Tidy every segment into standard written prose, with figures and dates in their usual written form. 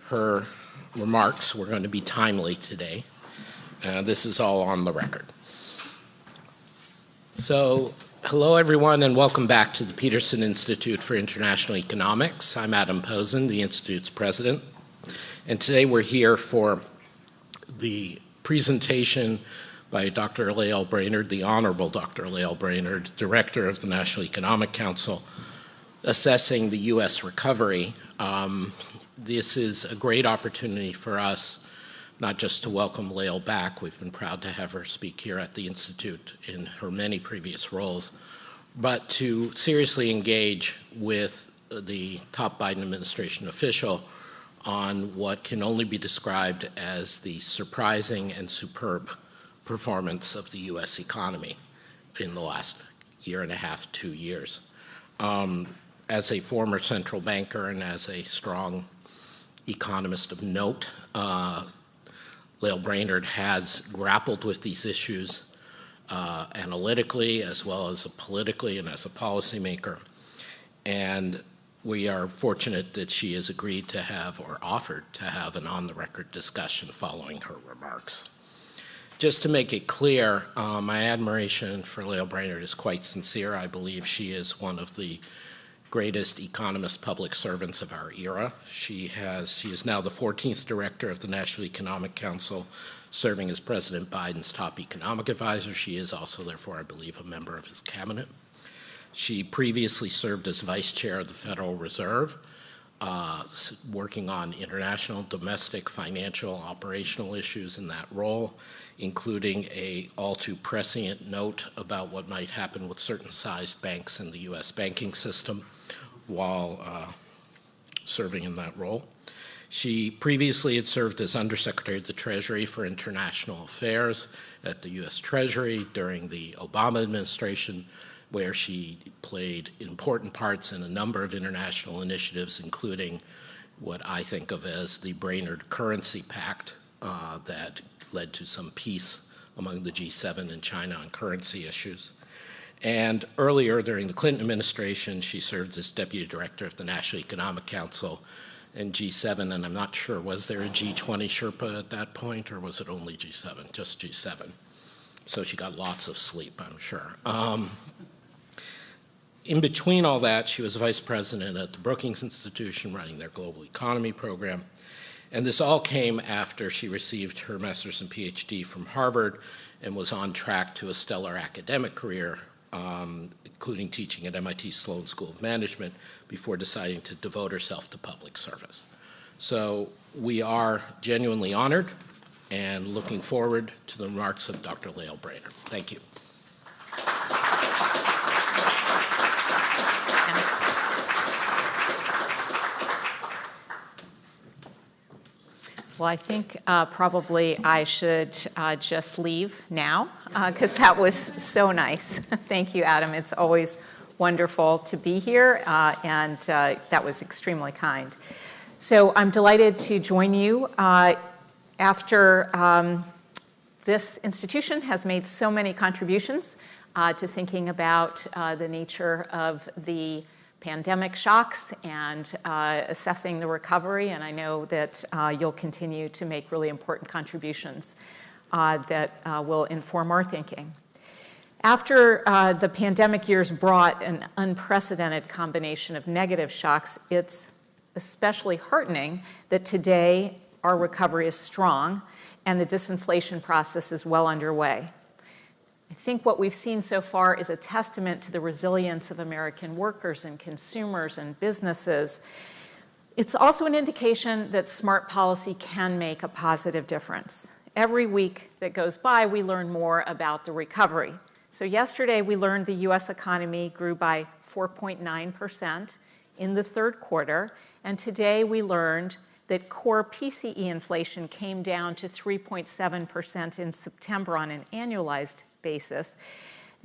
her remarks were going to be timely today. This is all on the record. So, hello everyone and welcome back to the Peterson Institute for International Economics. I'm Adam Posen, the Institute's president. And today we're here for the presentation by Dr. Lael Brainard, the Honorable Dr. Lael Brainard, Director of the National Economic Council, assessing the U.S. recovery. This is a great opportunity for us not just to welcome Lael back, we've been proud to have her speak here at the Institute in her many previous roles, but to seriously engage with the top Biden administration official on what can only be described as the surprising and superb performance of the U.S. economy in the last year and a half, 2 years. As a former central banker and as a strong economist of note, Lael Brainard has grappled with these issues analytically as well as politically and as a policymaker. And we are fortunate that she has agreed to have or offered to have an on-the-record discussion following her remarks. Just to make it clear, my admiration for Lael Brainard is quite sincere. I believe she is one of the greatest economist public servants of our era. She is now the 14th director of the National Economic Council, serving as President Biden's top economic advisor. She is also, therefore, I believe, a member of his cabinet. She previously served as vice chair of the Federal Reserve, working on international, domestic, financial, operational issues in that role, including a all too prescient note about what might happen with certain sized banks in the U.S. banking system while serving in that role. She previously had served as Undersecretary of the Treasury for International Affairs at the U.S. Treasury during the Obama administration, where she played important parts in a number of international initiatives, including what I think of as the Brainard Currency Pact that led to some peace among the G7 and China on currency issues. And earlier, during the Clinton administration, she served as Deputy Director of the National Economic Council and G7, and I'm not sure, was there a G20 Sherpa at that point, or was it only G7, just G7? So she got lots of sleep, I'm sure. In between all that, she was vice president at the Brookings Institution, running their global economy program. And this all came after she received her master's and PhD from Harvard and was on track to a stellar academic career, including teaching at MIT Sloan School of Management, before deciding to devote herself to public service. So we are genuinely honored and looking forward to the remarks of Dr. Lael Brainard. Thank you. Well, I think probably I should just leave now because that was so nice. Thank you, Adam. It's always wonderful to be here, and that was extremely kind. So I'm delighted to join you after this institution has made so many contributions to thinking about the nature of the pandemic shocks and assessing the recovery, and I know that you'll continue to make really important contributions that will inform our thinking. After the pandemic years brought an unprecedented combination of negative shocks, it's especially heartening that today our recovery is strong and the disinflation process is well underway. I think what we've seen so far is a testament to the resilience of American workers and consumers and businesses. It's also an indication that smart policy can make a positive difference. Every week that goes by, we learn more about the recovery. So yesterday, we learned the U.S. economy grew by 4.9% in the third quarter, and today we learned that core PCE inflation came down to 3.7% in September on an annualized basis.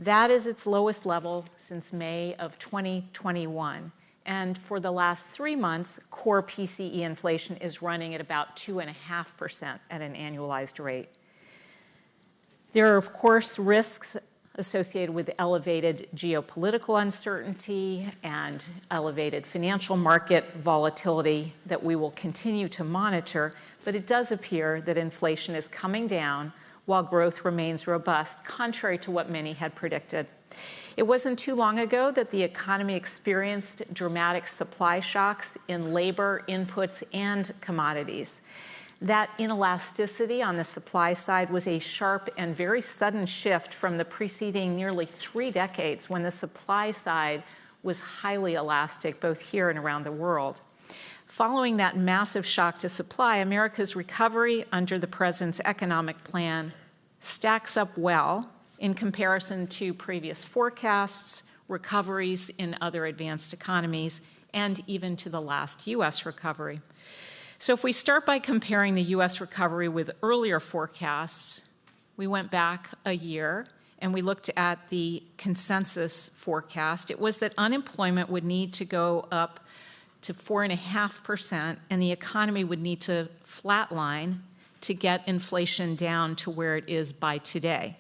That is its lowest level since May of 2021. And for the last 3 months, core PCE inflation is running at about 2.5% at an annualized rate. There are, of course, risks associated with elevated geopolitical uncertainty and elevated financial market volatility that we will continue to monitor, but it does appear that inflation is coming down while growth remains robust, contrary to what many had predicted. It wasn't too long ago that the economy experienced dramatic supply shocks in labor, inputs, and commodities. That inelasticity on the supply side was a sharp and very sudden shift from the preceding nearly 3 decades when the supply side was highly elastic, both here and around the world. Following that massive shock to supply, America's recovery under the president's economic plan stacks up well in comparison to previous forecasts, recoveries in other advanced economies, and even to the last U.S. recovery. So if we start by comparing the U.S. recovery with earlier forecasts, we went back a year and we looked at the consensus forecast. It was that unemployment would need to go up to 4.5% and the economy would need to flatline to get inflation down to where it is by today.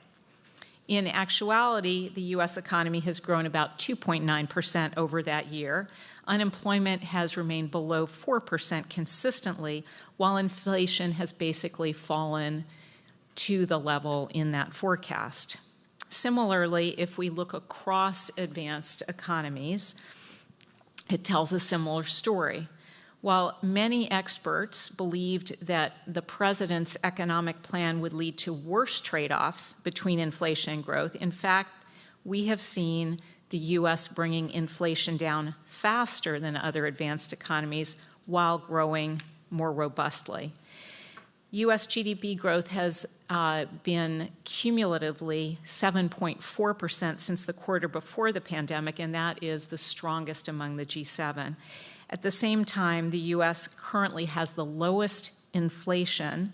In actuality, the U.S. economy has grown about 2.9% over that year. Unemployment has remained below 4% consistently, while inflation has basically fallen to the level in that forecast. Similarly, if we look across advanced economies, it tells a similar story. While many experts believed that the president's economic plan would lead to worse trade-offs between inflation and growth, in fact, we have seen the U.S. bringing inflation down faster than other advanced economies while growing more robustly. U.S. GDP growth has been cumulatively 7.4% since the quarter before the pandemic, and that is the strongest among the G7. At the same time, the U.S. currently has the lowest inflation,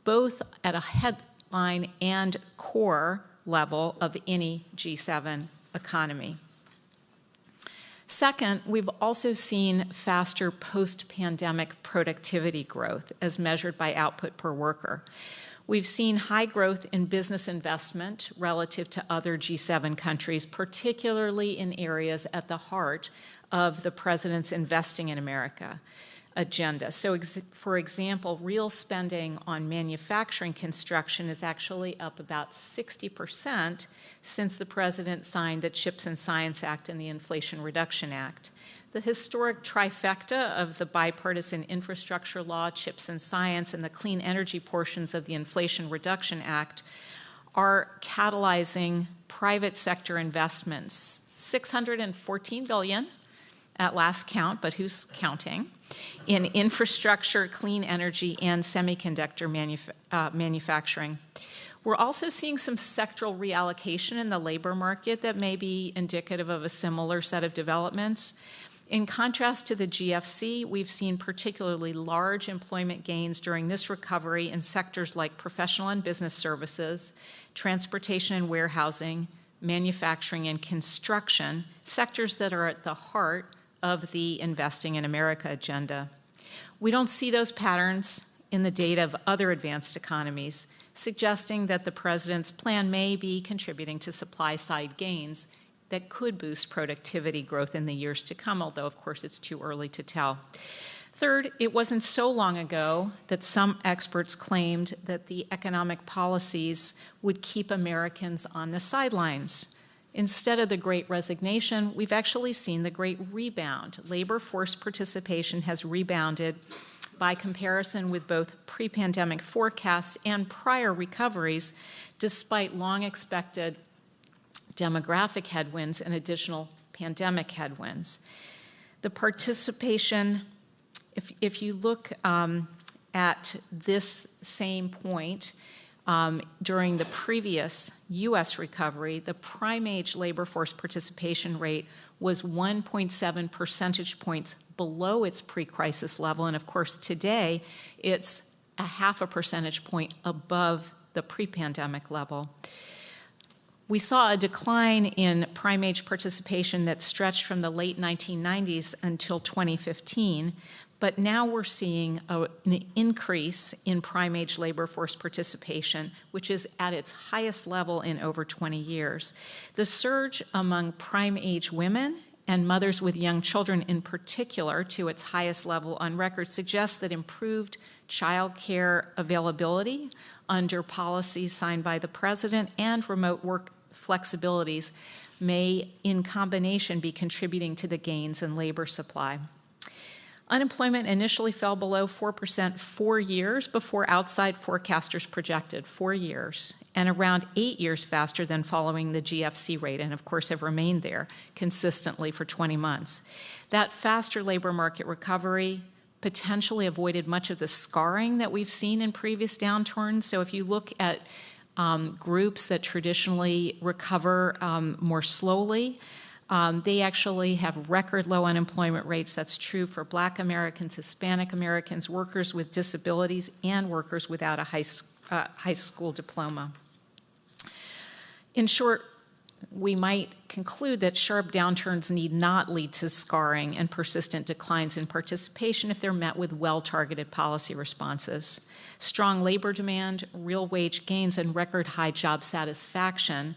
both at a headline and core level of any G7 economy. Second, we've also seen faster post-pandemic productivity growth as measured by output per worker. We've seen high growth in business investment relative to other G7 countries, particularly in areas at the heart of the president's Investing in America agenda. So, for example, real spending on manufacturing construction is actually up about 60% since the president signed the CHIPS and Science Act and the Inflation Reduction Act. The historic trifecta of the bipartisan infrastructure law, CHIPS and Science, and the clean energy portions of the Inflation Reduction Act are catalyzing private sector investments, $614 billion at last count, but who's counting, in infrastructure, clean energy, and semiconductor manufacturing. We're also seeing some sectoral reallocation in the labor market that may be indicative of a similar set of developments. In contrast to the GFC, we've seen particularly large employment gains during this recovery in sectors like professional and business services, transportation and warehousing, manufacturing and construction, sectors that are at the heart of the Investing in America agenda. We don't see those patterns in the data of other advanced economies, suggesting that the president's plan may be contributing to supply-side gains that could boost productivity growth in the years to come, although, of course, it's too early to tell. Third, it wasn't so long ago that some experts claimed that the economic policies would keep Americans on the sidelines. Instead of the Great Resignation, we've actually seen the Great Rebound. Labor force participation has rebounded by comparison with both pre-pandemic forecasts and prior recoveries, despite long-expected demographic headwinds and additional pandemic headwinds. The participation, if you look at this same point, during the previous U.S. recovery, the prime age labor force participation rate was 1.7 percentage points below its pre-crisis level. And of course, today, it's a 0.5 percentage point above the pre-pandemic level. We saw a decline in prime age participation that stretched from the late 1990s until 2015. But now we're seeing an increase in prime age labor force participation, which is at its highest level in over 20 years. The surge among prime age women and mothers with young children in particular to its highest level on record suggests that improved child care availability under policies signed by the president and remote work flexibilities may in combination be contributing to the gains in labor supply. Unemployment initially fell below 4% 4 years before outside forecasters projected, 4 years, and around 8 years faster than following the GFC rate, and of course have remained there consistently for 20 months. That faster labor market recovery potentially avoided much of the scarring that we've seen in previous downturns. So if you look at groups that traditionally recover more slowly, they actually have record low unemployment rates. That's true for Black Americans, Hispanic Americans, workers with disabilities, and workers without a high school diploma. In short, we might conclude that sharp downturns need not lead to scarring and persistent declines in participation if they're met with well-targeted policy responses. Strong labor demand, real wage gains, and record high job satisfaction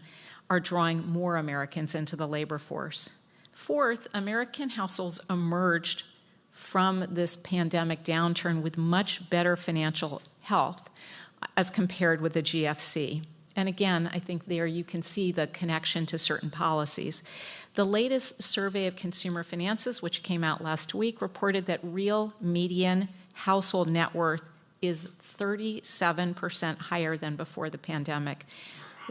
are drawing more Americans into the labor force. Fourth, American households emerged from this pandemic downturn with much better financial health as compared with the GFC. And again, I think there you can see the connection to certain policies. The latest survey of consumer finances, which came out last week, reported that real median household net worth is 37% higher than before the pandemic.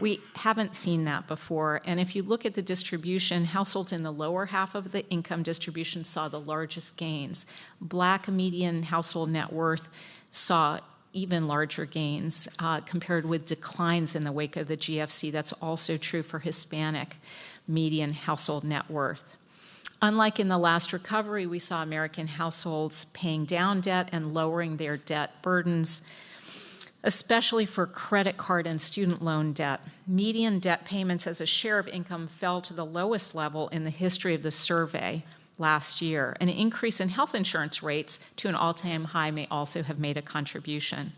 We haven't seen that before, and if you look at the distribution, households in the lower half of the income distribution saw the largest gains. Black median household net worth saw even larger gains compared with declines in the wake of the GFC. That's also true for Hispanic median household net worth. Unlike in the last recovery, we saw American households paying down debt and lowering their debt burdens, especially for credit card and student loan debt. Median debt payments as a share of income fell to the lowest level in the history of the survey last year. An increase in health insurance rates to an all-time high may also have made a contribution.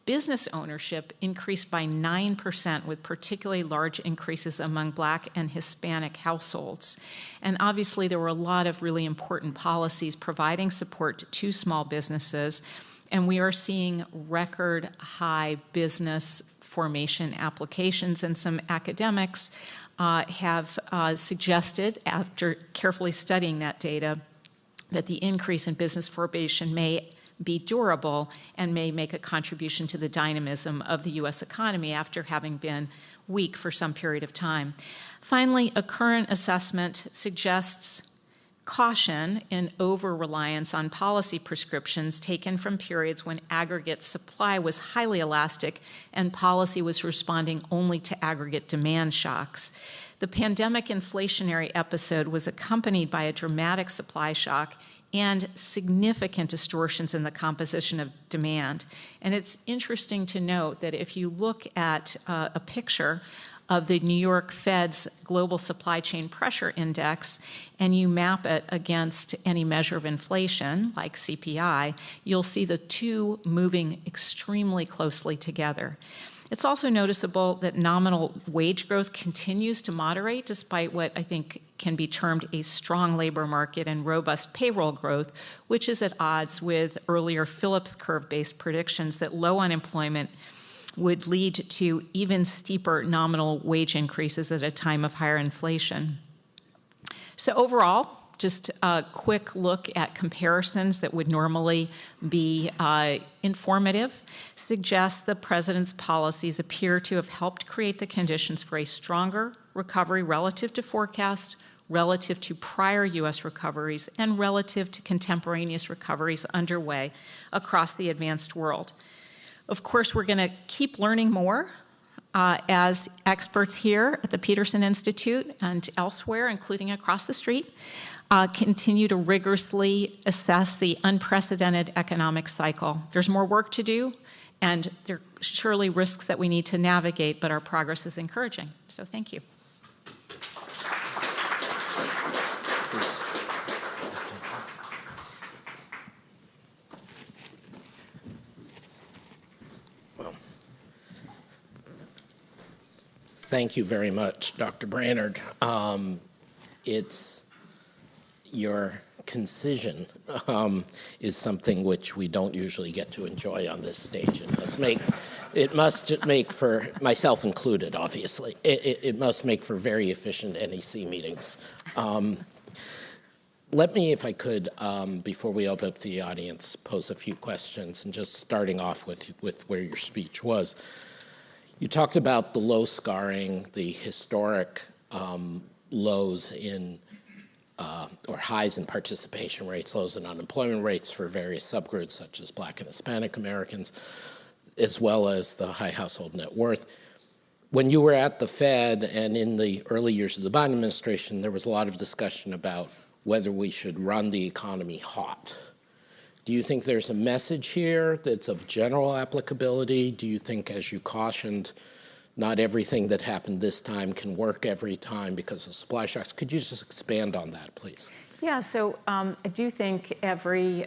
Business ownership increased by 9%, with particularly large increases among Black and Hispanic households. And obviously, there were a lot of really important policies providing support to small businesses, and we are seeing record high business formation applications, and some academics have suggested, after carefully studying that data, that the increase in business formation may be durable and may make a contribution to the dynamism of the U.S. economy after having been weak for some period of time. Finally, a current assessment suggests caution in over-reliance on policy prescriptions taken from periods when aggregate supply was highly elastic and policy was responding only to aggregate demand shocks. The pandemic inflationary episode was accompanied by a dramatic supply shock and significant distortions in the composition of demand. And it's interesting to note that if you look at a picture of the New York Fed's Global Supply Chain Pressure Index, and you map it against any measure of inflation, like CPI, you'll see the two moving extremely closely together. It's also noticeable that nominal wage growth continues to moderate despite what I think can be termed a strong labor market and robust payroll growth, which is at odds with earlier Phillips curve-based predictions that low unemployment would lead to even steeper nominal wage increases at a time of higher inflation. So overall, just a quick look at comparisons that would normally be informative suggests the president's policies appear to have helped create the conditions for a stronger recovery relative to forecasts, relative to prior U.S. recoveries, and relative to contemporaneous recoveries underway across the advanced world. Of course, we're going to keep learning more as experts here at the Peterson Institute and elsewhere, including across the street, continue to rigorously assess the unprecedented economic cycle. There's more work to do, and there are surely risks that we need to navigate, but our progress is encouraging. So thank you. Thank you very much, Dr. Brainard. It's your concision is something which we don't usually get to enjoy on this stage. It must make for, myself included, obviously, it must make for very efficient NEC meetings. Let me, if I could, before we open up the audience, pose a few questions, and just starting off with where your speech was. You talked about the low scarring, the historic lows in or highs in participation rates, lows in unemployment rates for various subgroups such as Black and Hispanic Americans, as well as the high household net worth. When you were at the Fed and in the early years of the Biden administration, there was a lot of discussion about whether we should run the economy hot. Do you think there's a message here that's of general applicability? Do you think, as you cautioned, not everything that happened this time can work every time because of supply shocks? Could you just expand on that, please? Yeah, so I do think every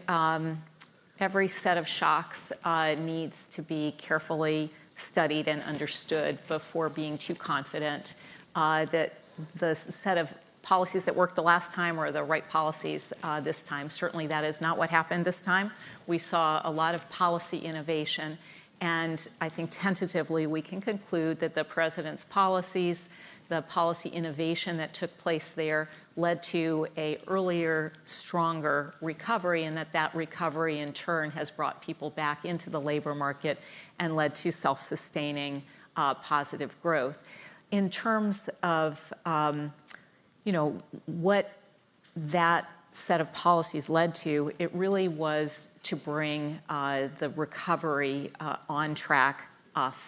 set of shocks needs to be carefully studied and understood before being too confident that the set of policies that worked the last time are the right policies this time. Certainly that is not what happened this time. We saw a lot of policy innovation, and I think tentatively we can conclude that the president's policies, the policy innovation that took place there led to a earlier, stronger recovery, and that recovery in turn has brought people back into the labor market and led to self-sustaining positive growth. In terms of what that set of policies led to, it really was to bring the recovery on track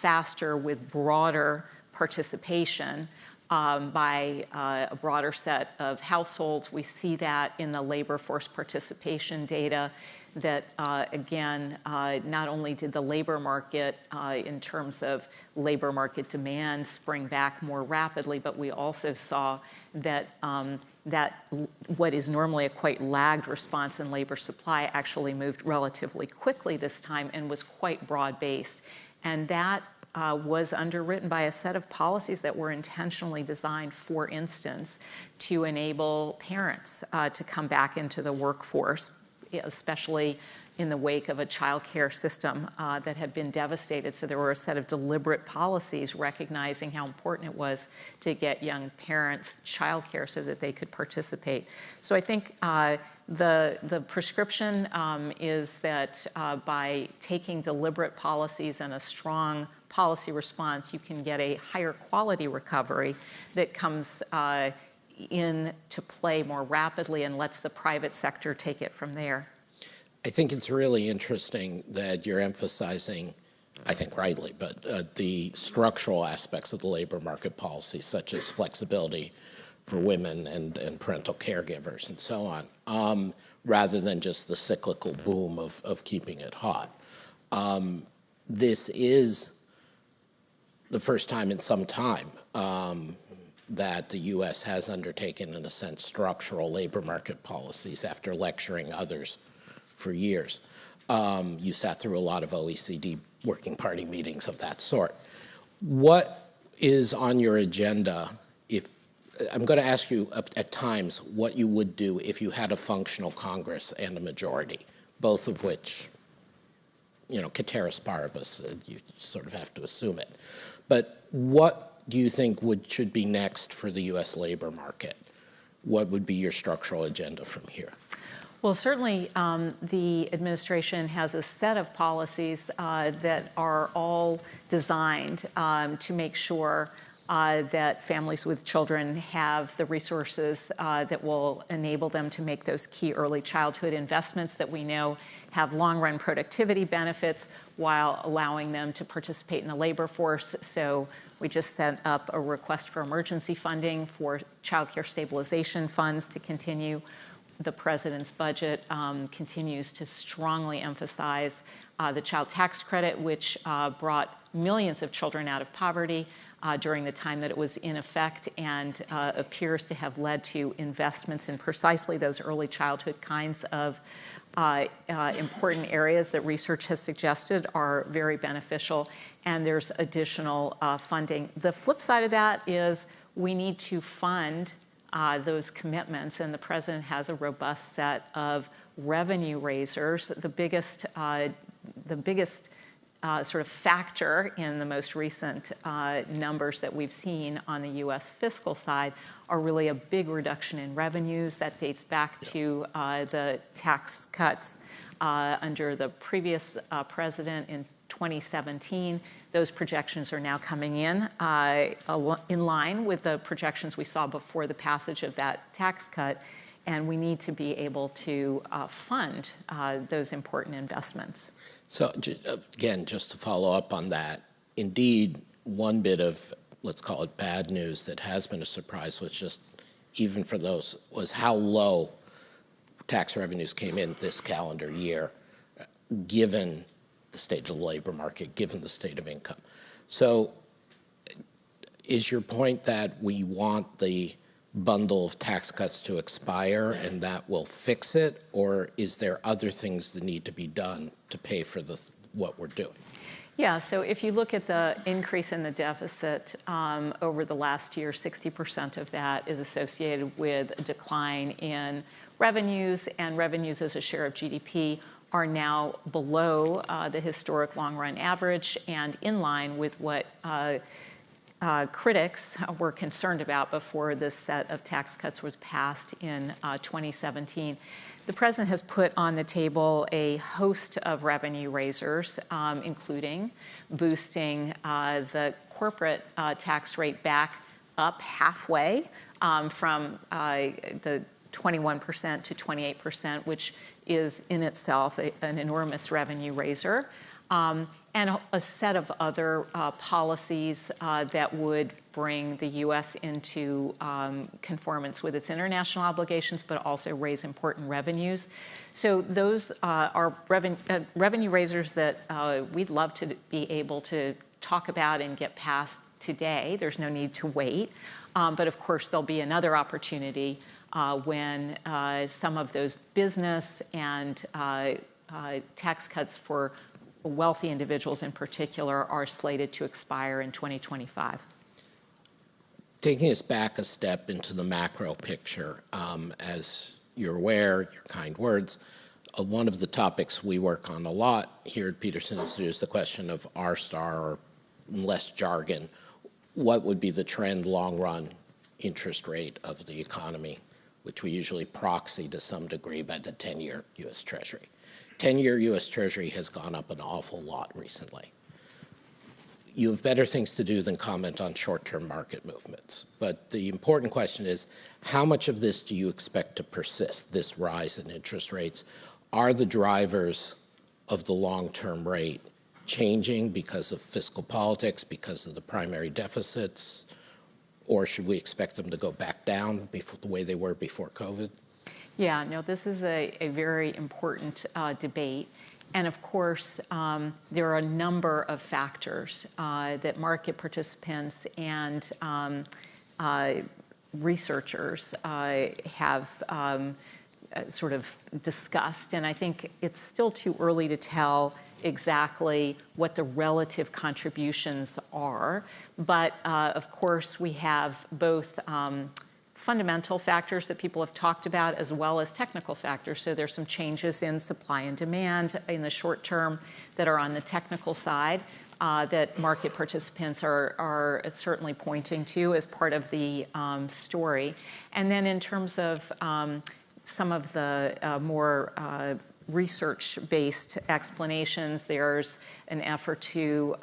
faster with broader participation by a broader set of households. We see that in the labor force participation data that, again, not only did the labor market, in terms of labor market demand, spring back more rapidly, but we also saw that what is normally a quite lagged response in labor supply actually moved relatively quickly this time and was quite broad-based. And that was underwritten by a set of policies that were intentionally designed, for instance, to enable parents to come back into the workforce, especially in the wake of a childcare system that had been devastated. So there were a set of deliberate policies recognizing how important it was to get young parents childcare so that they could participate. So I think the prescription is that by taking deliberate policies and a strong policy response, you can get a higher quality recovery that comes into play more rapidly and lets the private sector take it from there. I think it's really interesting that you're emphasizing, I think rightly, but the structural aspects of the labor market policy, such as flexibility for women and parental caregivers and so on, rather than just the cyclical boom of keeping it hot. This is the first time in some time that the U.S. has undertaken, in a sense, structural labor market policies after lecturing others for years. You sat through a lot of OECD working party meetings of that sort. What is on your agenda I'm going to ask you at times what you would do if you had a functional Congress and a majority, both of which, ceteris paribus, you sort of have to assume it. But what do you think should be next for the U.S. labor market? What would be your structural agenda from here? Well, certainly the administration has a set of policies that are all designed to make sure that families with children have the resources that will enable them to make those key early childhood investments that we know have long-run productivity benefits while allowing them to participate in the labor force. So we just set up a request for emergency funding for child care stabilization funds to continue. the president's budget continues to strongly emphasize the child tax credit, which brought millions of children out of poverty during the time that it was in effect, and appears to have led to investments in precisely those early childhood kinds of important areas that research has suggested are very beneficial, and there's additional funding. The flip side of that is we need to fund those commitments, and the president has a robust set of revenue raisers. The biggest sort of factor in the most recent numbers that we've seen on the U.S. fiscal side are really a big reduction in revenues. That dates back to the tax cuts under the previous president in 2017. Those projections are now coming in line with the projections we saw before the passage of that tax cut, and we need to be able to fund those important investments. So again, just to follow up on that, indeed, one bit of, let's call it bad news that has been a surprise was just, even for those, was how low tax revenues came in this calendar year, given the state of the labor market, given the state of income. So is your point that we want the bundle of tax cuts to expire and that will fix it, or is there other things that need to be done to pay for what we're doing? Yeah, so if you look at the increase in the deficit over the last year, 60% of that is associated with a decline in revenues, and revenues as a share of GDP are now below the historic long-run average and in line with what critics were concerned about before this set of tax cuts was passed in 2017. The president has put on the table a host of revenue raisers, including boosting the corporate tax rate back up halfway from the 21% to 28%, which is in itself an enormous revenue raiser. And a set of other policies that would bring the U.S. into conformance with its international obligations, but also raise important revenues. So those are revenue raisers that we'd love to be able to talk about and get passed today. There's no need to wait. But of course, there'll be another opportunity when some of those business and tax cuts for wealthy individuals in particular are slated to expire in 2025. Taking us back a step into the macro picture, as you're aware, your kind words, one of the topics we work on a lot here at Peterson Institute is the question of R-star, or less jargon, what would be the trend long-run interest rate of the economy, which we usually proxy to some degree by the 10-year U.S. Treasury. 10-year U.S. Treasury has gone up an awful lot recently. You have better things to do than comment on short-term market movements. But the important question is, how much of this do you expect to persist, this rise in interest rates? Are the drivers of the long-term rate changing because of fiscal politics, because of the primary deficits, or should we expect them to go back down before, the way they were before COVID? Yeah, no, this is a very important debate. And of course, there are a number of factors that market participants and researchers have sort of discussed. And I think it's still too early to tell exactly what the relative contributions are. But of course, we have both fundamental factors that people have talked about, as well as technical factors. So there's some changes in supply and demand in the short term that are on the technical side that market participants are certainly pointing to as part of the story. And then in terms of some of the more research-based explanations, there's an effort to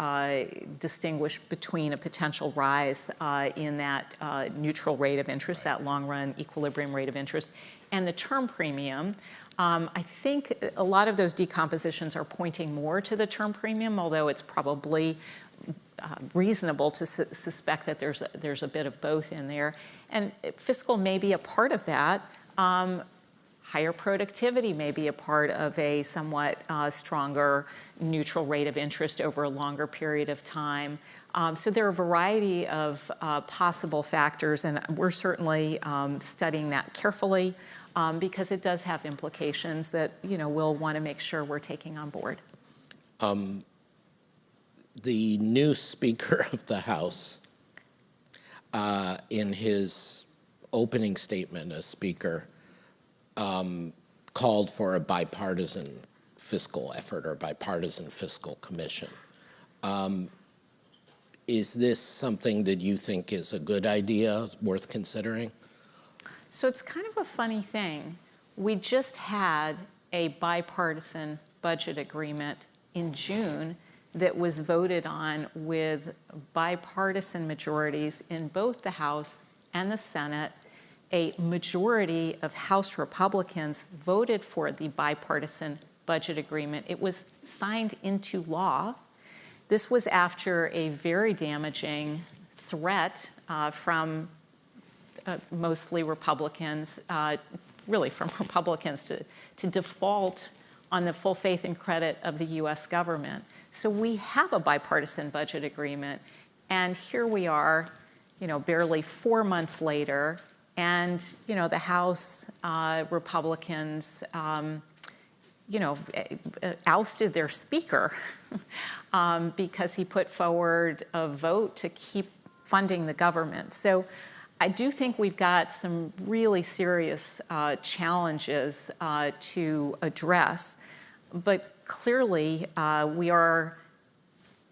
distinguish between a potential rise in that neutral rate of interest, that long-run equilibrium rate of interest, and the term premium. I think a lot of those decompositions are pointing more to the term premium, although it's probably reasonable to suspect that there's a bit of both in there. And fiscal may be a part of that. higher productivity may be a part of a somewhat stronger neutral rate of interest over a longer period of time. So there are a variety of possible factors, and we're certainly studying that carefully because it does have implications that we'll want to make sure we're taking on board. The new Speaker of the House, in his opening statement as Speaker, called for a bipartisan fiscal effort or bipartisan fiscal commission. Is this something that you think is a good idea, worth considering? So it's kind of a funny thing. We just had a bipartisan budget agreement in June that was voted on with bipartisan majorities in both the House and the Senate. A majority of House Republicans voted for the bipartisan budget agreement. It was signed into law. This was after a very damaging threat from mostly Republicans, really from Republicans, to default on the full faith and credit of the US government. So we have a bipartisan budget agreement, and here we are, barely 4 months later, and the House Republicans ousted their speaker because he put forward a vote to keep funding the government. So I do think we've got some really serious challenges to address, but clearly we are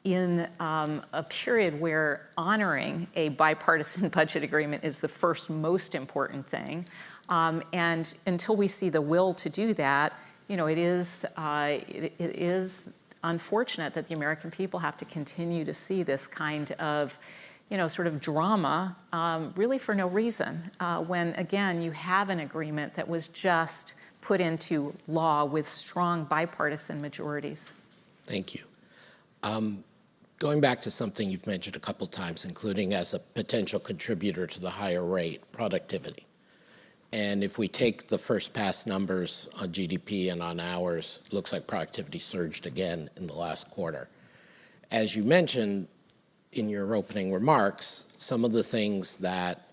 in a period where honoring a bipartisan budget agreement is the first most important thing. And until we see the will to do that, it is unfortunate that the American people have to continue to see this kind of, sort of drama, really for no reason, when, again, you have an agreement that was just put into law with strong bipartisan majorities. Thank you. Going back to something you've mentioned a couple times, including as a potential contributor to the higher rate, productivity. And if we take the first pass numbers on GDP and on hours, it looks like productivity surged again in the last quarter. As you mentioned in your opening remarks, some of the things that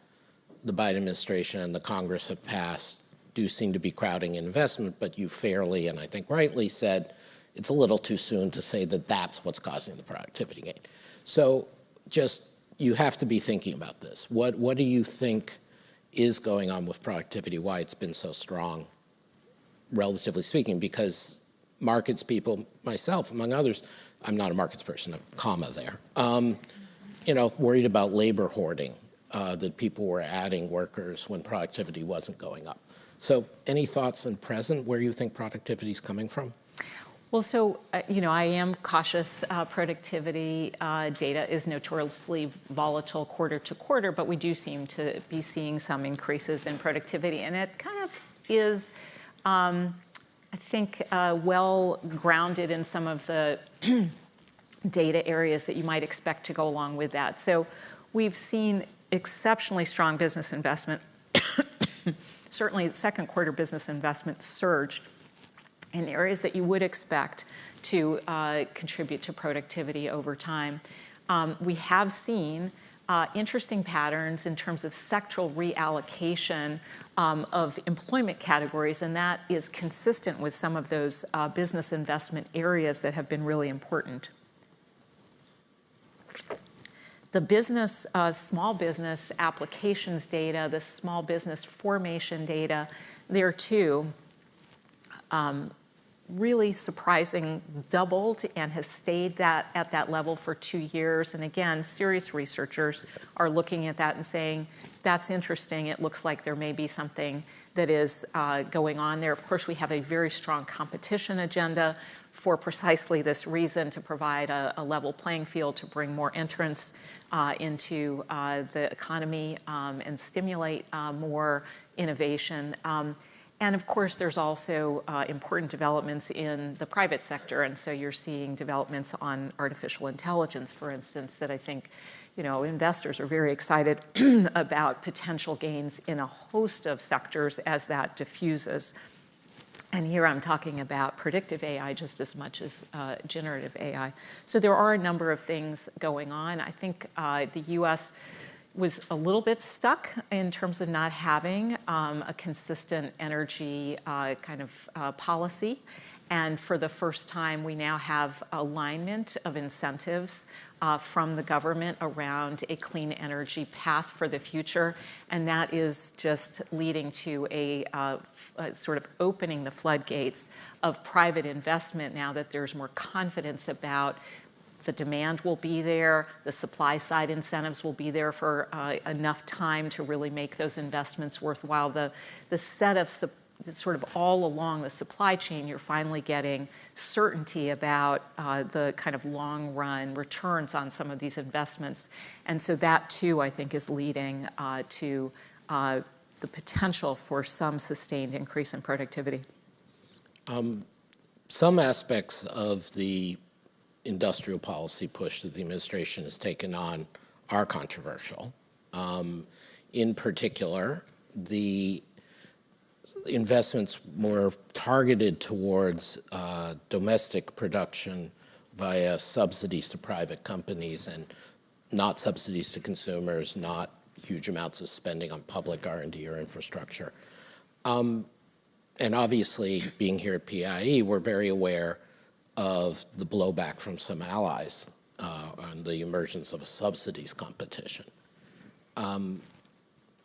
the Biden administration and the Congress have passed do seem to be crowding investment, but you fairly, and I think rightly, said it's a little too soon to say that that's what's causing the productivity gain. So just, you have to be thinking about this. What do you think is going on with productivity, why it's been so strong, relatively speaking? Because markets people, myself, among others, I'm not a markets person, a comma there, worried about labor hoarding, that people were adding workers when productivity wasn't going up. So any thoughts in present where you think productivity is coming from? Well, so, I am cautious. Productivity data is notoriously volatile quarter to quarter, but we do seem to be seeing some increases in productivity. And it kind of is, I think, well grounded in some of the data areas that you might expect to go along with that. So we've seen exceptionally strong business investment. Certainly, second quarter business investment surged in areas that you would expect to contribute to productivity over time. We have seen interesting patterns in terms of sectoral reallocation of employment categories, and that is consistent with some of those business investment areas that have been really important. The business, small business applications data, the small business formation data, there too, really surprising, doubled and has stayed at that level for 2 years. And again, serious researchers are looking at that and saying, that's interesting. It looks like there may be something that is going on there. Of course, we have a very strong competition agenda for precisely this reason, to provide a level playing field, to bring more entrants into the economy and stimulate more innovation. And of course, there's also important developments in the private sector. And so you're seeing developments on artificial intelligence, for instance, that I think investors are very excited about potential gains in a host of sectors as that diffuses. And here I'm talking about predictive AI just as much as generative AI. So there are a number of things going on. I think the US was a little bit stuck in terms of not having a consistent energy kind of policy. And for the first time, we now have alignment of incentives from the government around a clean energy path for the future. And that is just leading to a sort of opening the floodgates of private investment now that there's more confidence about the demand will be there, the supply side incentives will be there for enough time to really make those investments worthwhile. The set of sort of all along the supply chain, you're finally getting certainty about the kind of long run returns on some of these investments. And so that too, I think, is leading to the potential for some sustained increase in productivity. Some aspects of the industrial policy push that the administration has taken on are controversial. In particular, the investments more targeted towards domestic production via subsidies to private companies and not subsidies to consumers, not huge amounts of spending on public R&D or infrastructure. And obviously, being here at PIIE, we're very aware of the blowback from some allies on the emergence of a subsidies competition.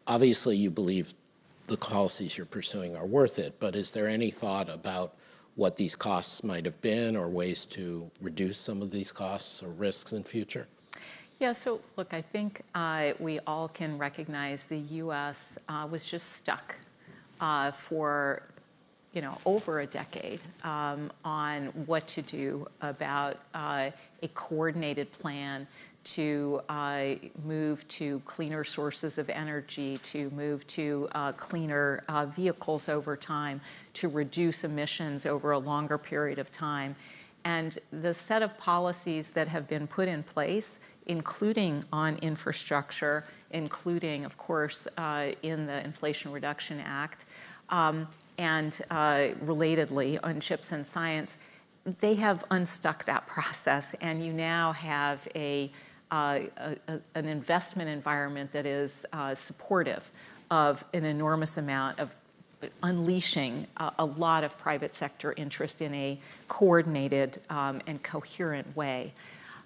Obviously, you believe the policies you're pursuing are worth it, but is there any thought about what these costs might have been or ways to reduce some of these costs or risks in future? Yeah, so look, I think we all can recognize the U.S. Was just stuck for over a decade on what to do about a coordinated plan to move to cleaner sources of energy, to move to cleaner vehicles over time, to reduce emissions over a longer period of time. And the set of policies that have been put in place, including on infrastructure, including, of course, in the Inflation Reduction Act, and relatedly on chips and science, they have unstuck that process, and you now have an investment environment that is supportive of an enormous amount of unleashing a lot of private sector interest in a coordinated and coherent way.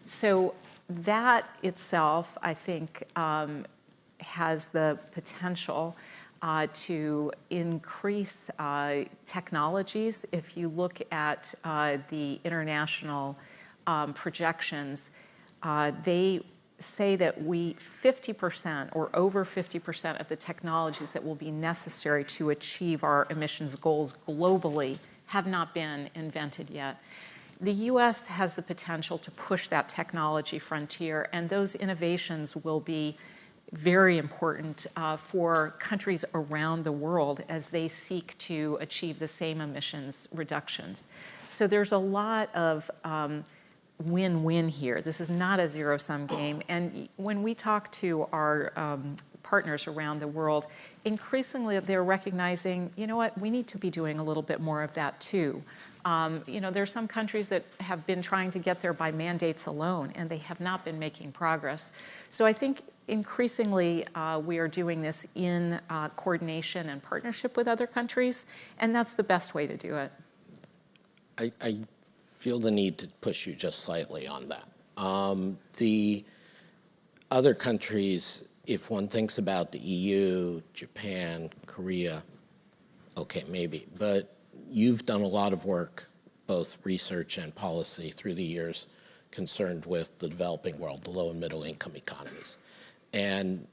So that itself, I think, has the potential to increase technologies. If you look at the international projections, they say that 50% or over 50% of the technologies that will be necessary to achieve our emissions goals globally have not been invented yet. The US has the potential to push that technology frontier, and those innovations will be very important for countries around the world as they seek to achieve the same emissions reductions. So there's a lot of win-win here. This is not a zero-sum game. And when we talk to our partners around the world, increasingly they're recognizing, you know what, we need to be doing a little bit more of that too. There's some countries that have been trying to get there by mandates alone, and they have not been making progress. So I think increasingly we are doing this in coordination and partnership with other countries, and that's the best way to do it. I feel the need to push you just slightly on that. The other countries, if one thinks about the EU, Japan, Korea, okay, maybe, but you've done a lot of work, both research and policy through the years, concerned with the developing world, the low and middle income economies. And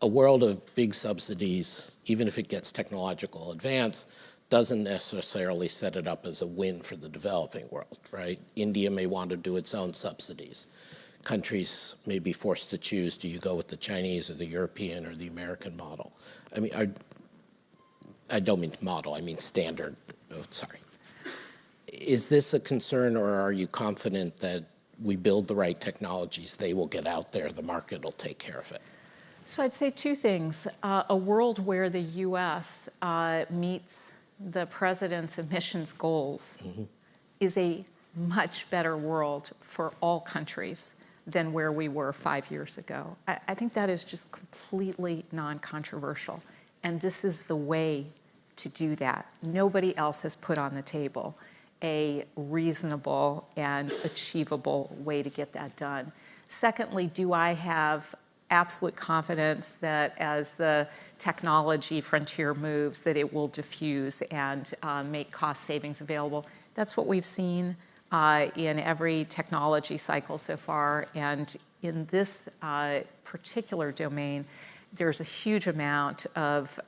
a world of big subsidies, even if it gets technological advance, doesn't necessarily set it up as a win for the developing world, right? India may want to do its own subsidies. Countries may be forced to choose, do you go with the Chinese or the European or the American model? I mean, I don't mean model, I mean standard. Oh, sorry. Is this a concern, or are you confident that we build the right technologies, they will get out there, the market will take care of it? So I'd say two things. A world where the US meets the president's emissions goals is a much better world for all countries than where we were 5 years ago. I think that is just completely non-controversial. And this is the way to do that. Nobody else has put on the table a reasonable and achievable way to get that done. Secondly, do I have absolute confidence that as the technology frontier moves, that it will diffuse and make cost savings available? That's what we've seen in every technology cycle so far. And in this particular domain, there's a huge amount of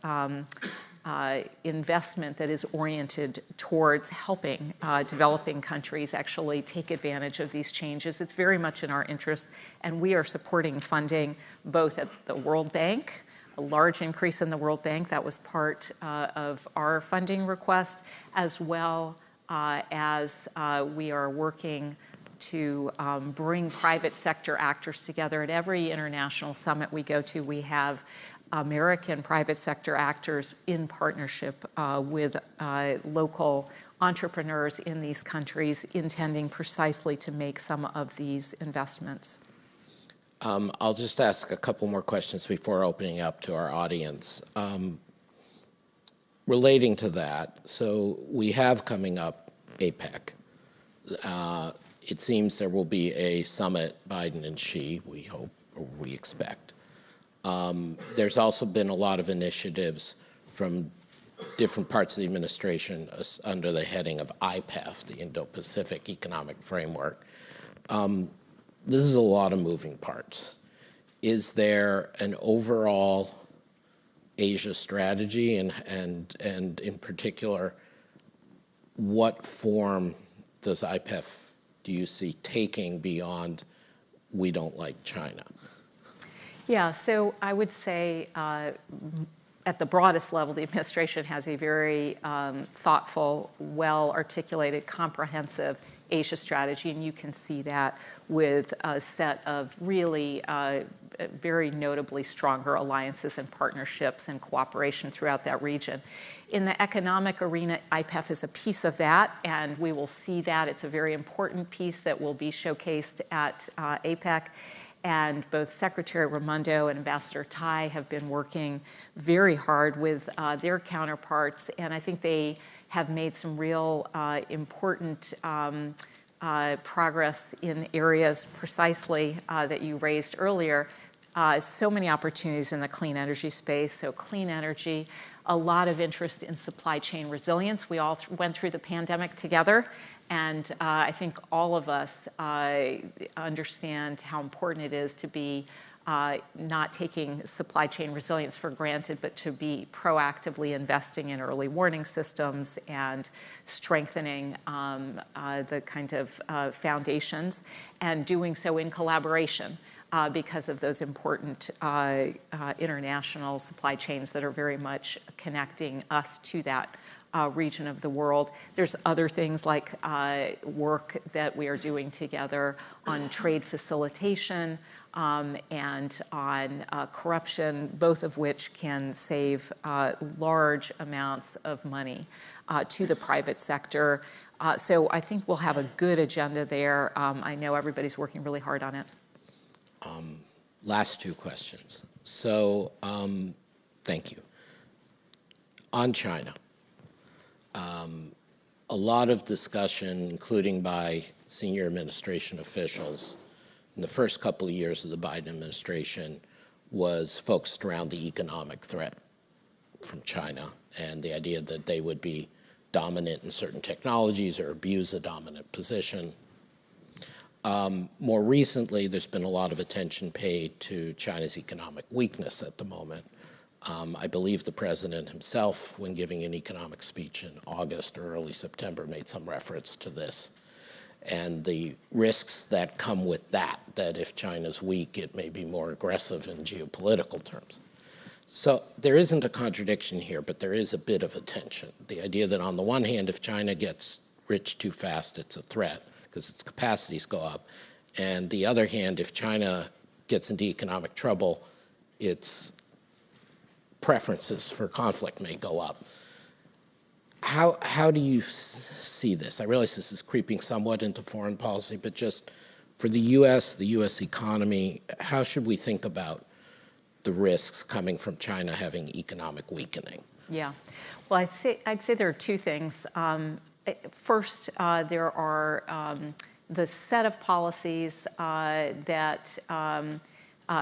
investment that is oriented towards helping developing countries actually take advantage of these changes. It's very much in our interest, and we are supporting funding both at the World Bank, a large increase in the World Bank, that was part of our funding request, as well as we are working to bring private sector actors together. At every international summit we go to, we have American private sector actors in partnership with local entrepreneurs in these countries, intending precisely to make some of these investments. I'll just ask a couple more questions before opening up to our audience. Relating to that, so we have coming up APEC. It seems there will be a summit, Biden and Xi, we hope, or we expect. There's also been a lot of initiatives from different parts of the administration under the heading of IPEF, the Indo-Pacific Economic Framework. This is a lot of moving parts. Is there an overall Asia strategy, and in particular, what form does IPEF do you see taking beyond we don't like China? Yeah, so I would say at the broadest level, the administration has a very thoughtful, well-articulated, comprehensive Asia strategy, and you can see that with a set of really very notably stronger alliances and partnerships and cooperation throughout that region. In the economic arena, IPEF is a piece of that, and we will see that. It's a very important piece that will be showcased at APEC. And both Secretary Raimondo and Ambassador Tai have been working very hard with their counterparts, and I think they have made some real important progress in areas precisely that you raised earlier. So many opportunities in the clean energy space. So clean energy, a lot of interest in supply chain resilience. We all went through the pandemic together, and I think all of us understand how important it is to be not taking supply chain resilience for granted, but to be proactively investing in early warning systems and strengthening the kind of foundations, and doing so in collaboration because of those important international supply chains that are very much connecting us to that region of the world. There's other things like work that we are doing together on trade facilitation and on corruption, both of which can save large amounts of money to the private sector. So I think we'll have a good agenda there. I know everybody's working really hard on it. Last two questions. So thank you. On China. A lot of discussion, including by senior administration officials in the first couple of years of the Biden administration, was focused around the economic threat from China and the idea that they would be dominant in certain technologies or abuse a dominant position. More recently, there's been a lot of attention paid to China's economic weakness at the moment. I believe the president himself, when giving an economic speech in August or early September, made some reference to this and the risks that come with that if China's weak, it may be more aggressive in geopolitical terms. So there isn't a contradiction here, but there is a bit of a tension. The idea that on the one hand, if China gets rich too fast, it's a threat because its capacities go up. And the other hand, if China gets into economic trouble, its preferences for conflict may go up. how do you see this? I realize this is creeping somewhat into foreign policy, but just for the U.S. economy, how should we think about the risks coming from China having economic weakening? Yeah, well, I'd say there are two things. First, there are the set of policies that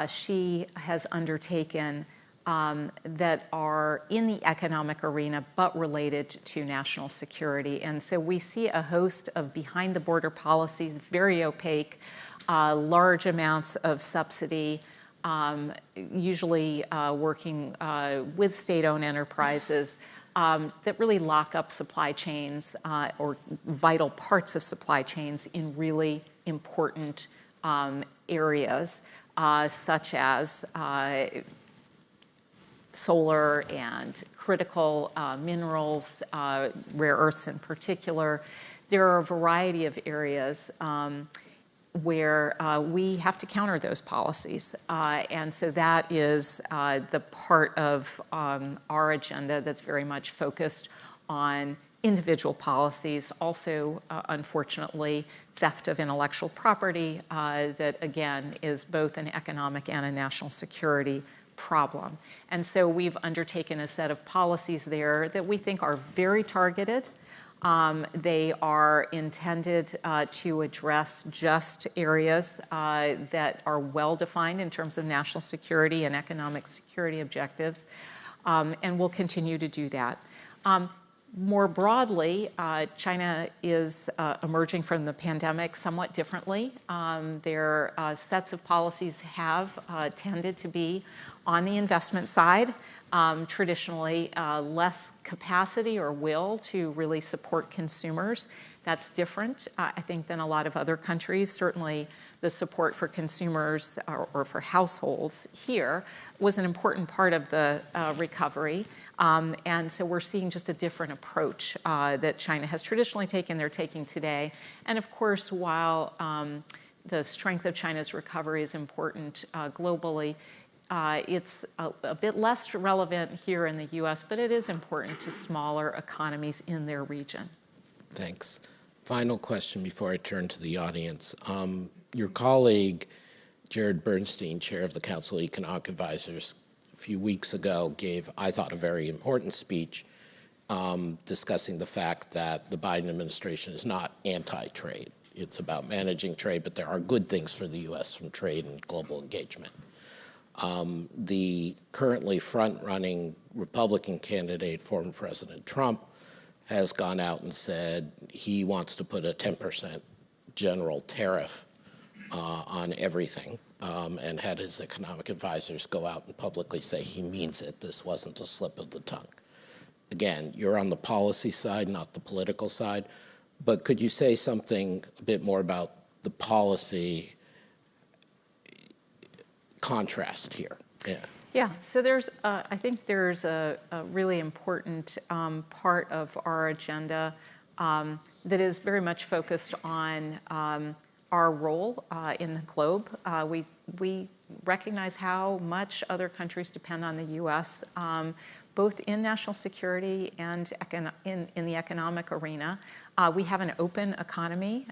she has undertaken that are in the economic arena but related to national security. And so we see a host of behind-the-border policies, very opaque, large amounts of subsidy, usually working with state-owned enterprises that really lock up supply chains or vital parts of supply chains in really important areas, such as solar and critical minerals, rare earths in particular. There are a variety of areas where we have to counter those policies. And so that is the part of our agenda that's very much focused on individual policies, also, unfortunately, theft of intellectual property that, again, is both an economic and a national security problem. And so we've undertaken a set of policies there that we think are very targeted. They are intended to address just areas that are well-defined in terms of national security and economic security objectives, and we'll continue to do that. More broadly, China is emerging from the pandemic somewhat differently. Their sets of policies have tended to be on the investment side, traditionally less capacity or will to really support consumers. That's different, I think, than a lot of other countries. Certainly, the support for consumers or for households here was an important part of the recovery. And so we're seeing just a different approach that China has traditionally taken, they're taking today. And of course, while the strength of China's recovery is important globally, it's a bit less relevant here in the US, but it is important to smaller economies in their region. Thanks. Final question before I turn to the audience. Your colleague, Jared Bernstein, chair of the Council of Economic Advisors, a few weeks ago gave, I thought, a very important speech discussing the fact that the Biden administration is not anti-trade. It's about managing trade, but there are good things for the US from trade and global engagement. The currently front-running Republican candidate, former President Trump, has gone out and said he wants to put a 10% general tariff on everything, and had his economic advisors go out and publicly say he means it. This wasn't a slip of the tongue. Again, you're on the policy side, not the political side, but could you say something a bit more about the policy contrast here? Yeah, so there's, I think there's a really important part of our agenda that is very much focused on our role in the globe. We recognize how much other countries depend on the US, both in national security and in the economic arena. We have an open economy.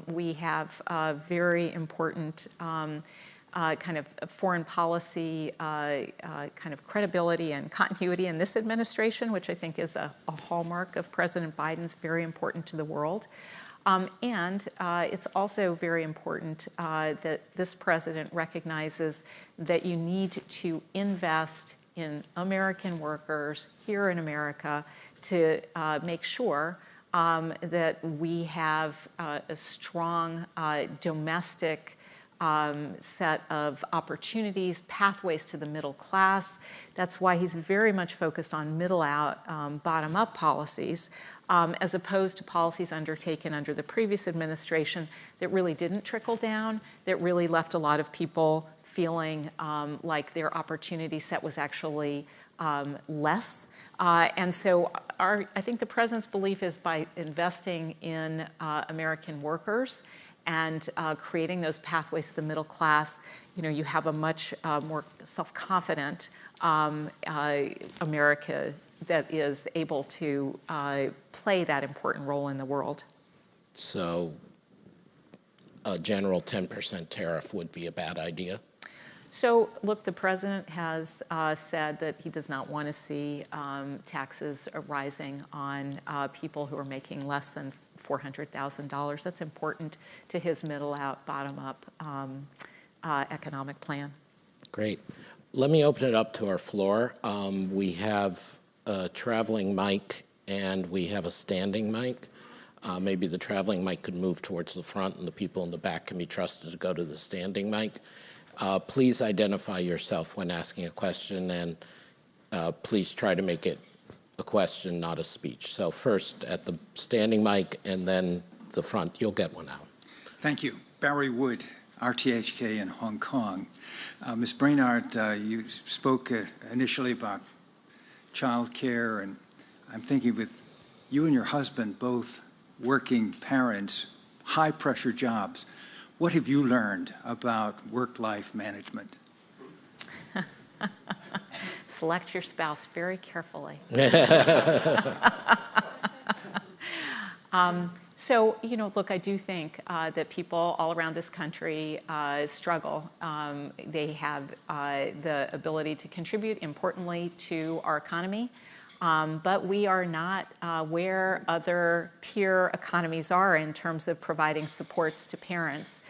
We have very important kind of foreign policy kind of credibility and continuity in this administration, which I think is a hallmark of President Biden's, very important to the world. And it's also very important that this president recognizes that you need to invest in American workers here in America to make sure that we have a strong domestic set of opportunities, pathways to the middle class. That's why he's very much focused on middle-out, bottom-up policies, as opposed to policies undertaken under the previous administration that really didn't trickle down, that really left a lot of people feeling like their opportunity set was actually less. And so I think the president's belief is by investing in American workers and creating those pathways to the middle class, you have a much more self-confident America that is able to play that important role in the world. So a general 10% tariff would be a bad idea? So, look, the president has said that he does not want to see taxes rising on people who are making less than $400,000. That's important to his middle-out, bottom-up economic plan. Great. Let me open it up to our floor. We have a traveling mic and we have a standing mic. Maybe the traveling mic could move towards the front and the people in the back can be trusted to go to the standing mic. Please identify yourself when asking a question, and please try to make it a question, not a speech. So first at the standing mic and then the front. You'll get one out. Thank you. Barry Wood, RTHK in Hong Kong. Ms. Brainard, you spoke initially about childcare, and I'm thinking with you and your husband both working parents, high-pressure jobs, what have you learned about work-life management? Select your spouse very carefully. So, you know, look, I do think that people all around this country struggle. They have the ability to contribute, importantly, to our economy. But we are not where other peer economies are in terms of providing supports to parents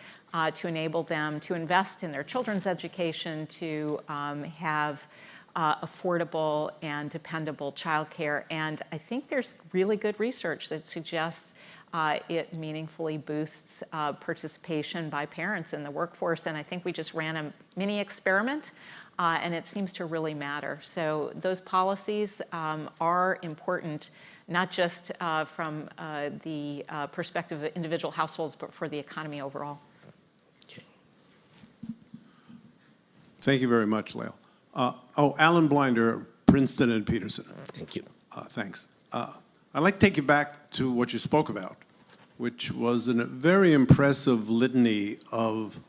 to enable them to invest in their children's education, to have affordable and dependable childcare. And I think there's really good research that suggests it meaningfully boosts participation by parents in the workforce. And I think we just ran a mini experiment. And it seems to really matter. So those policies are important, not just from the perspective of individual households, but for the economy overall. Okay. Thank you very much, Lael. Alan Blinder, Princeton and Peterson. Thank you. Thanks. I'd like to take you back to what you spoke about, which was a very impressive litany of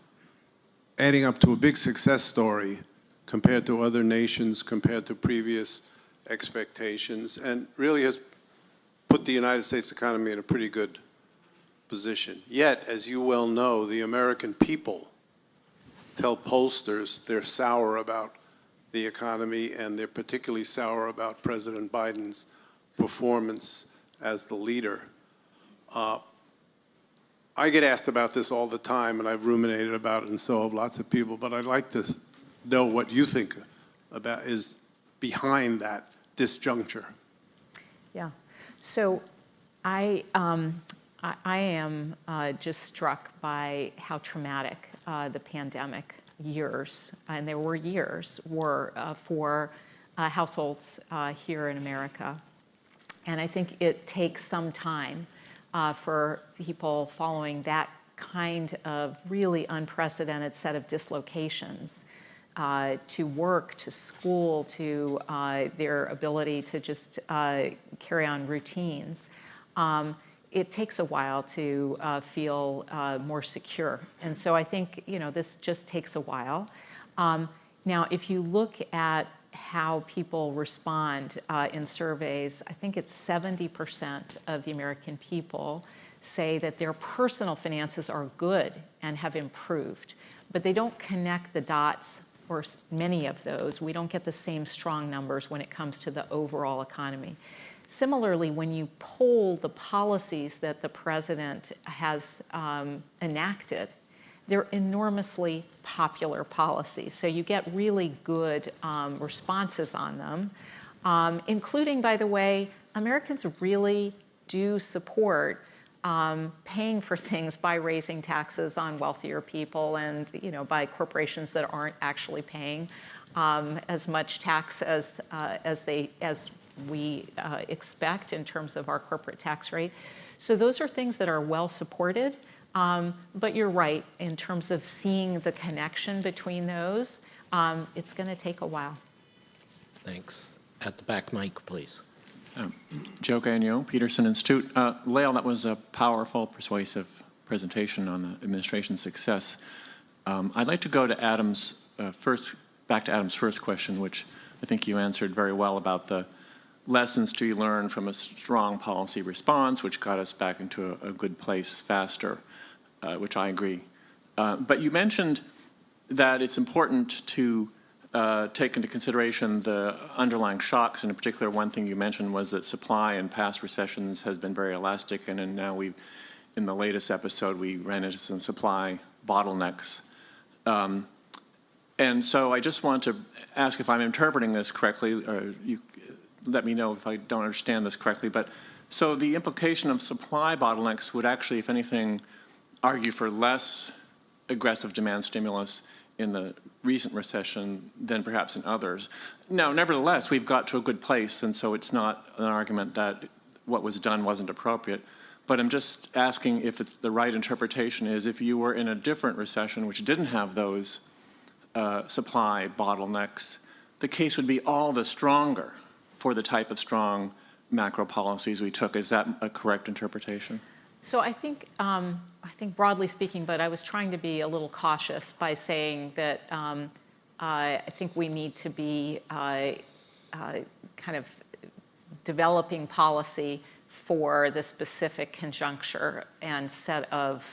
adding up to a big success story compared to other nations, compared to previous expectations, and really has put the United States economy in a pretty good position. Yet, as you well know, the American people tell pollsters they're sour about the economy, and they're particularly sour about President Biden's performance as the leader. I get asked about this all the time, and I've ruminated about it, and so have lots of people, but I'd like to know what you think about is behind that disjuncture. Yeah. So I am just struck by how traumatic the pandemic years, and there were years, were for households here in America. And I think it takes some time for people following that kind of really unprecedented set of dislocations to work, to school, to their ability to just carry on routines. It takes a while to feel more secure. And so I think, you know, this just takes a while. Now, if you look at how people respond in surveys, I think it's 70% of the American people say that their personal finances are good and have improved, but they don't connect the dots, or many of those. We don't get the same strong numbers when it comes to the overall economy. Similarly, when you poll the policies that the president has enacted, they're enormously popular policies. So you get really good responses on them, including, by the way, Americans really do support paying for things by raising taxes on wealthier people, and by corporations that aren't actually paying as much tax as we expect in terms of our corporate tax rate. So those are things that are well supported. But you're right, in terms of seeing the connection between those, it's going to take a while. Thanks. At the back mic, please. Joe Gagnon, Peterson Institute. Lael, that was a powerful, persuasive presentation on the administration's success. I'd like to go to back to Adam's first question, which I think you answered very well about the lessons to be learned from a strong policy response, which got us back into a good place faster, which I agree. But you mentioned that it's important to take into consideration the underlying shocks, and in particular, one thing you mentioned was that supply in past recessions has been very elastic, and then now in the latest episode, we ran into some supply bottlenecks. And so I just want to ask if I'm interpreting this correctly, or you let me know if I don't understand this correctly, but so the implication of supply bottlenecks would actually, if anything, argue for less aggressive demand stimulus in the recent recession than perhaps in others. Now, nevertheless, we've got to a good place, and so it's not an argument that what was done wasn't appropriate. But I'm just asking if it's the right interpretation is if you were in a different recession which didn't have those supply bottlenecks, the case would be all the stronger for the type of strong macro policies we took. Is that a correct interpretation? So I think broadly speaking, but I was trying to be a little cautious by saying that I think we need to be kind of developing policy for the specific conjuncture and set of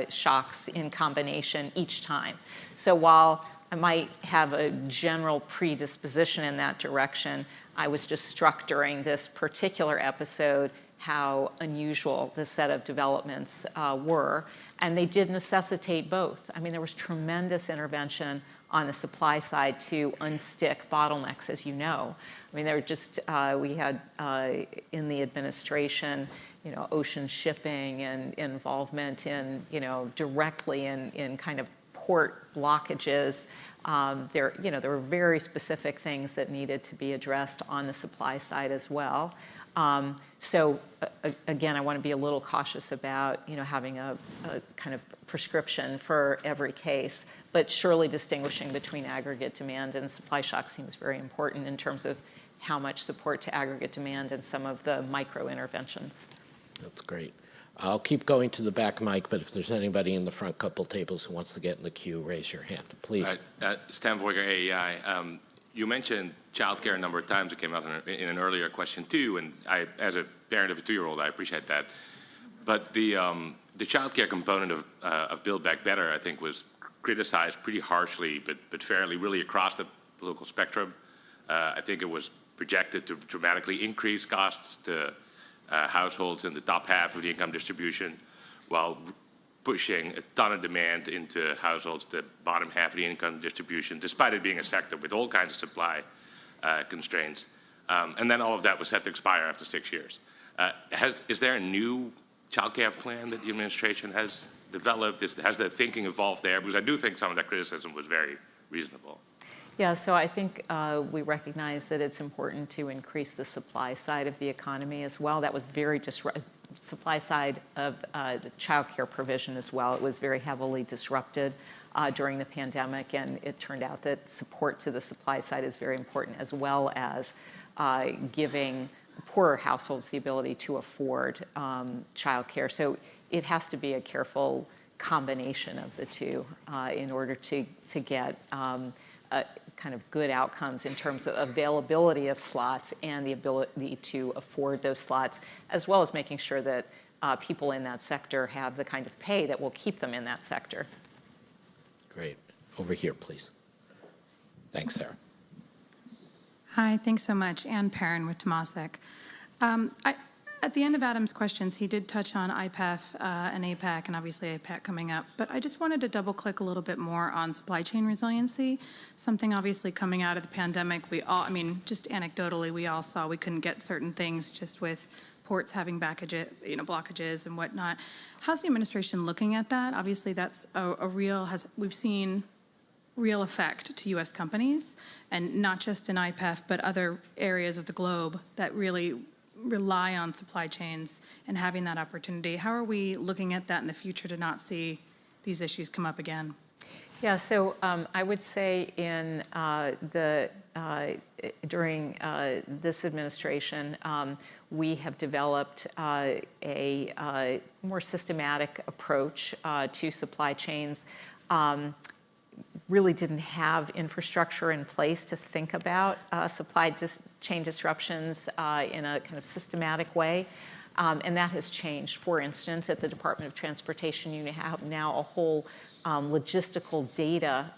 shocks in combination each time. So while I might have a general predisposition in that direction, I was just struck during this particular episode how unusual the set of developments were, and they did necessitate both. I mean, there was tremendous intervention on the supply side to unstick bottlenecks, as you know. I mean, there were just, we had in the administration, you know, ocean shipping and involvement in, you know, directly in kind of port blockages. There were very specific things that needed to be addressed on the supply side as well. So again, I want to be a little cautious about, you know, having a kind of prescription for every case, but surely distinguishing between aggregate demand and supply shock seems very important in terms of how much support to aggregate demand and some of the micro interventions. That's great. I'll keep going to the back mic, but if there's anybody in the front couple tables who wants to get in the queue, raise your hand, please. Stan Voiger, AEI. You mentioned childcare a number of times. It came up in an earlier question too, and I, as a parent of a 2-year-old, I appreciate that. But the childcare component of Build Back Better, I think, was criticized pretty harshly, but fairly, really across the political spectrum. I think it was projected to dramatically increase costs to households in the top half of the income distribution, while pushing a ton of demand into households the bottom half of the income distribution, despite it being a sector with all kinds of supply constraints. And then all of that was set to expire after 6 years. Is there a new childcare plan that the administration has developed? Has the thinking evolved there? Because I do think some of that criticism was very reasonable. Yeah, so I think we recognize that it's important to increase the supply side of the economy as well. That was very supply side of the child care provision as well. It was very heavily disrupted during the pandemic, and it turned out that support to the supply side is very important, as well as giving poorer households the ability to afford child care. So it has to be a careful combination of the two in order to get kind of good outcomes in terms of availability of slots and the ability to afford those slots, as well as making sure that people in that sector have the kind of pay that will keep them in that sector. Great. Over here, please. Thanks, Sarah. Hi, thanks so much. Ann Perrin with Temasek. At the end of Adam's questions, he did touch on IPEF and APEC, and obviously APEC coming up. But I just wanted to double-click a little bit more on supply chain resiliency, something obviously coming out of the pandemic. We all, I mean, just anecdotally, we all saw we couldn't get certain things just with ports having blockages and whatnot. How's the administration looking at that? Obviously, that's we've seen real effect to U.S. companies, and not just in IPEF, but other areas of the globe that really rely on supply chains and having that opportunity. How are we looking at that in the future to not see these issues come up again? Yeah, so I would say during this administration, we have developed a more systematic approach to supply chains, really didn't have infrastructure in place to think about supply chain disruptions in a kind of systematic way. And that has changed. For instance, at the Department of Transportation, you have now a whole logistical data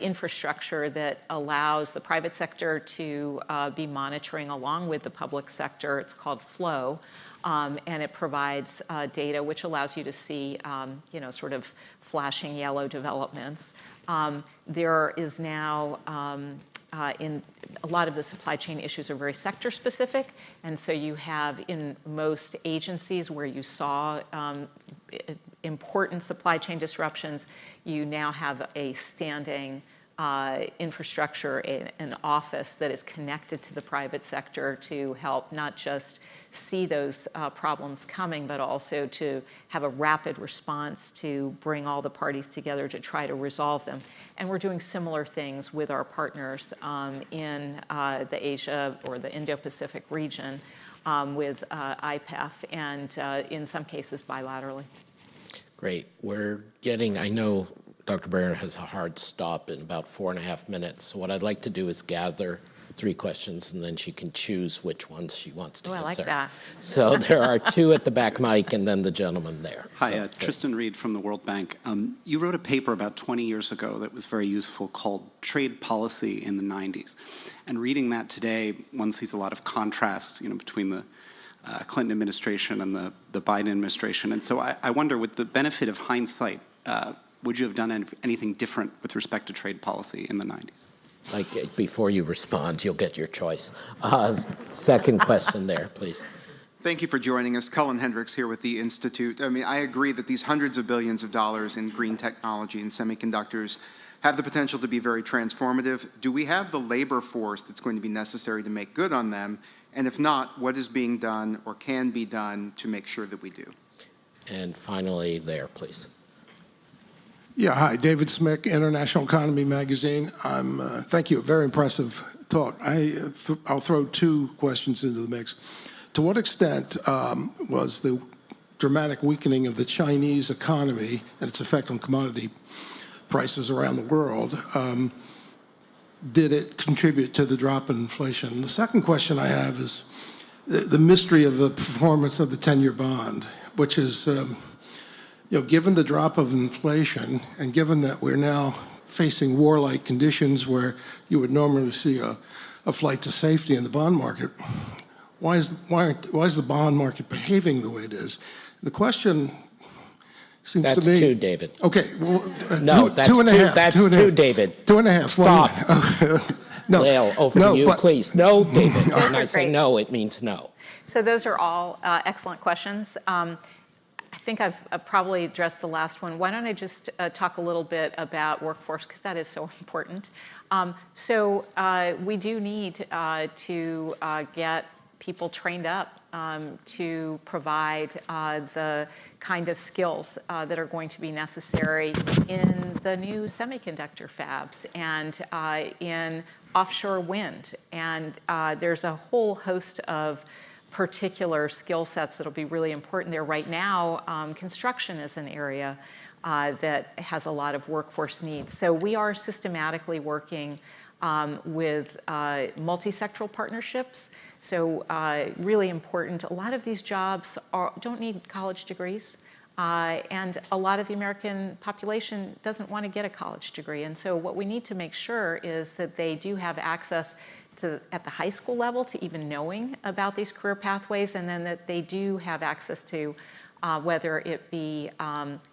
infrastructure that allows the private sector to be monitoring along with the public sector. It's called FLOW, and it provides data which allows you to see, sort of flashing yellow developments. There is now, in a lot of the supply chain issues are very sector specific, and so you have in most agencies where you saw important supply chain disruptions, you now have a standing infrastructure, an office that is connected to the private sector to help not just see those problems coming, but also to have a rapid response to bring all the parties together to try to resolve them. And we're doing similar things with our partners in the Asia or the Indo-Pacific region with IPEF and in some cases bilaterally. Great. We're getting, I know Dr. Brainard has a hard stop in about 4.5 minutes. So what I'd like to do is gather 3 questions, and then she can choose which ones she wants to answer. I like that. So there are 2 at the back mic, and then the gentleman there. Hi, So, Tristan Reed from the World Bank. You wrote a paper about 20 years ago that was very useful called Trade Policy in the 90s. And reading that today, one sees a lot of contrast, between the Clinton administration and the Biden administration. And so I wonder, with the benefit of hindsight, would you have done anything different with respect to trade policy in the 90s? Like, before you respond, you'll get your choice. Second question there, please. Thank you for joining us. Cullen Hendricks here with the Institute. I mean, I agree that these hundreds of billions of dollars in green technology and semiconductors have the potential to be very transformative. Do we have the labor force that's going to be necessary to make good on them? And if not, what is being done or can be done to make sure that we do? And finally there, please. Yeah, hi, David Smick, International Economy Magazine. Thank you, very impressive talk. I'll throw 2 questions into the mix. To what extent was the dramatic weakening of the Chinese economy and its effect on commodity prices around the world, did it contribute to the drop in inflation? The second question I have is the mystery of the performance of the 10-year bond, which is, given the drop of inflation and given that we're now facing war-like conditions where you would normally see a flight to safety in the bond market, why is the bond market behaving the way it is? The question seems That's to me... 2, David. Okay. Well, no, that's 2.5. That's 2, David. 2.5. Stop. No. Lael, over to you, please. No, David. When I say Great. no, it means no. So those are all excellent questions. I think I've probably addressed the last one. Why don't I just talk a little bit about workforce, because that is so important. We do need to get people trained up to provide the kind of skills that are going to be necessary in the new semiconductor fabs and in offshore wind. And there's a whole host of particular skill sets that'll be really important there. Right now, construction is an area that has a lot of workforce needs. So we are systematically working with multi-sectoral partnerships. So really important. A lot of these jobs don't need college degrees. And a lot of the American population doesn't want to get a college degree. And so what we need to make sure is that they do have access at the high school level to even knowing about these career pathways, and then that they do have access to whether it be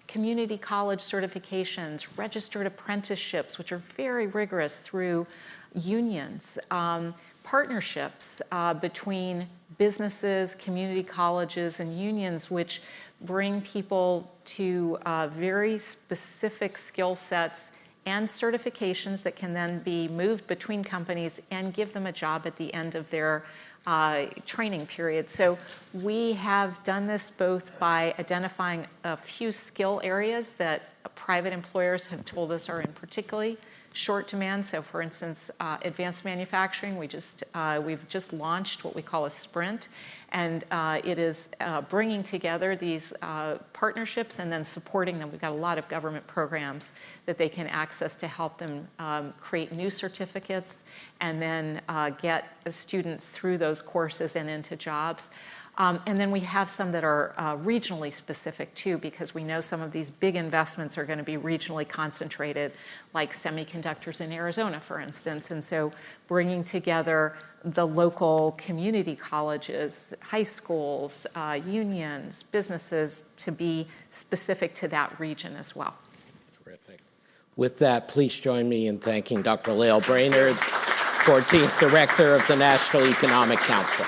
community college certifications, registered apprenticeships, which are very rigorous through unions, partnerships between businesses, community colleges, and unions, which bring people to very specific skill sets and certifications that can then be moved between companies and give them a job at the end of their training period. So we have done this both by identifying a few skill areas that private employers have told us are in particularly short demand. So for instance, advanced manufacturing, we've just launched what we call a sprint. And it is bringing together these partnerships and then supporting them. We've got a lot of government programs that they can access to help them create new certificates and then get students through those courses and into jobs. And then we have some that are regionally specific too, because we know some of these big investments are going to be regionally concentrated, like semiconductors in Arizona, for instance. And so bringing together the local community colleges, high schools, unions, businesses to be specific to that region as well. Terrific. With that, please join me in thanking Dr. Lael Brainard, 14th Director of the National Economic Council.